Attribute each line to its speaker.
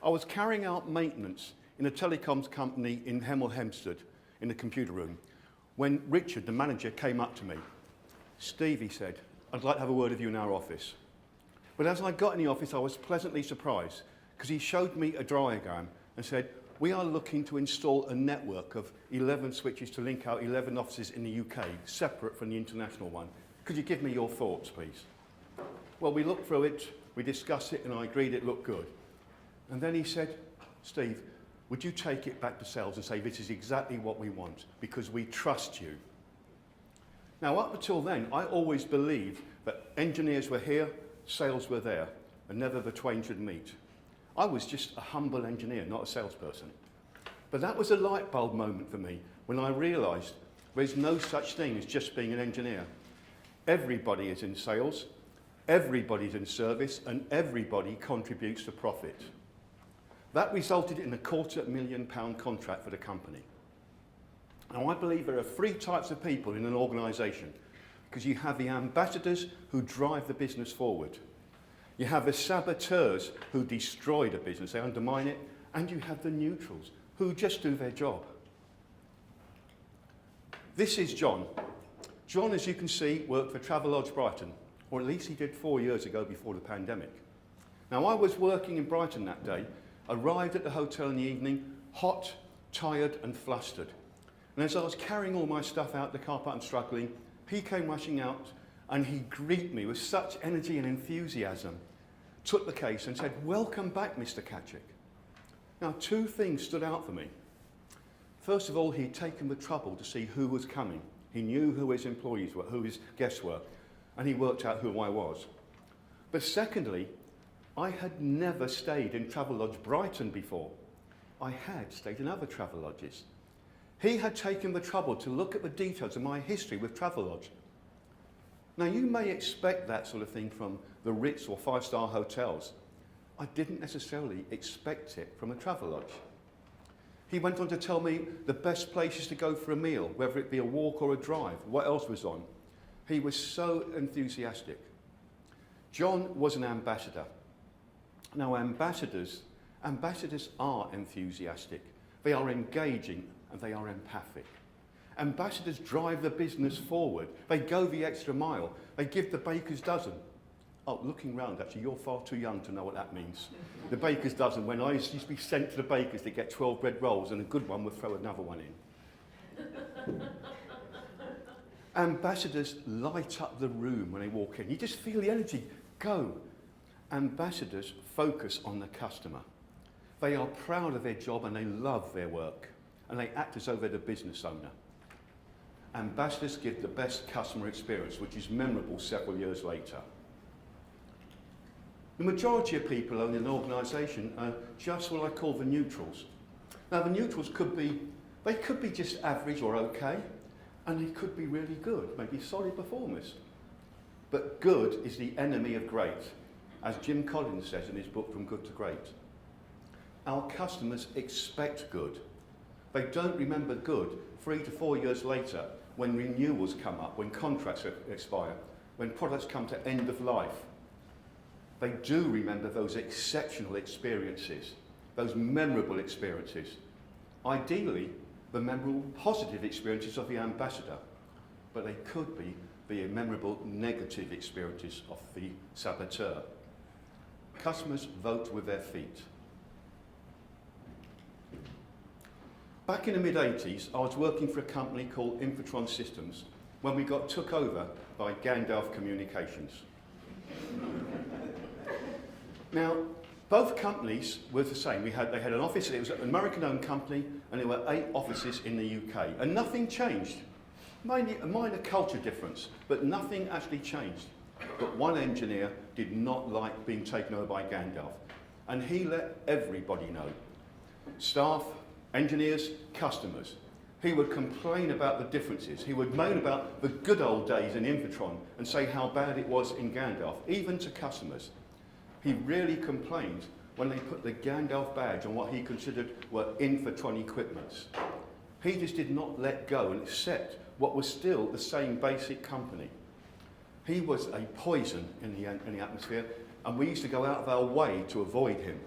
Speaker 1: I was carrying out maintenance in a telecoms company in Hemel Hempstead in the computer room when Richard, the manager, came up to me. Steve, he said, I'd like to have a word with you in our office. But as I got in the office, I was pleasantly surprised because he showed me a diagram and said, we are looking to install a network of 11 switches to link out 11 offices in the UK, separate from the international one. Could you give me your thoughts, please? Well, we looked through it, we discussed it, and I agreed it looked good. And then he said, Steve, would you take it back to sales and say, this is exactly what we want, because we trust you. Now, up until then, I always believed that engineers were here, sales were there, and never the twain should meet. I was just a humble engineer, not a salesperson. But that was a light bulb moment for me when I realised there's no such thing as just being an engineer. Everybody is in sales, everybody's in service, and everybody contributes to profit. That resulted in a £250,000 contract for the company. Now, I believe there are three types of people in an organisation, because you have the ambassadors who drive the business forward. You have the saboteurs who destroy the business, they undermine it, and you have the neutrals who just do their job. This is John. John, as you can see, worked for Travelodge Brighton, or at least he did 4 years ago before the pandemic. Now, I was working in Brighton that day, arrived at the hotel in the evening, hot, tired and flustered. And as I was carrying all my stuff out the car park and struggling, he came rushing out and he greeted me with such energy and enthusiasm, took the case and said, welcome back, Mr. Kaczyk. Now, two things stood out for me. First of all, he'd taken the trouble to see who was coming. He knew who his employees were, who his guests were, and he worked out who I was. But secondly, I had never stayed in Travelodge Brighton before. I had stayed in other Travelodges. He had taken the trouble to look at the details of my history with Travelodge. Now, you may expect that sort of thing from the Ritz or five-star hotels. I didn't necessarily expect it from a Travelodge. He went on to tell me the best places to go for a meal, whether it be a walk or a drive, what else was on. He was so enthusiastic. John was an ambassador. Now, ambassadors are enthusiastic. They are engaging and they are empathic. Ambassadors drive the business forward. They go the extra mile. They give the baker's dozen. Oh, looking round, actually, you're far too young to know what that means. The baker's dozen, when I used to be sent to the bakers to get 12 bread rolls and a good one would throw another one in. Ambassadors light up the room when they walk in. You just feel the energy go. Ambassadors focus on the customer. They are proud of their job and they love their work. And they act as though they're the business owner. Ambassadors give the best customer experience, which is memorable several years later. The majority of people in an organisation are just what I call the neutrals. Now, the neutrals could be just average or okay, and they could be really good, maybe solid performers. But good is the enemy of great, as Jim Collins says in his book, From Good to Great. Our customers expect good. They don't remember good 3 to 4 years later when renewals come up, when contracts expire, when products come to end of life. They do remember those exceptional experiences, those memorable experiences. Ideally, the memorable positive experiences of the ambassador, but they could be the memorable negative experiences of the saboteur. Customers vote with their feet. Back in the mid-80s, I was working for a company called Infotron Systems when we got took over by Gandalf Communications. Now, both companies were the same. They had an office, it was an American-owned company, and there were 8 offices in the UK. And nothing changed. A minor culture difference, but nothing actually changed. But one engineer did not like being taken over by Gandalf. And he let everybody know. Staff, engineers, customers. He would complain about the differences. He would moan about the good old days in Infotron and say how bad it was in Gandalf, even to customers. He really complained when they put the Gandalf badge on what he considered were Infotron equipments. He just did not let go and accept what was still the same basic company. He was a poison in the atmosphere, and we used to go out of our way to avoid him.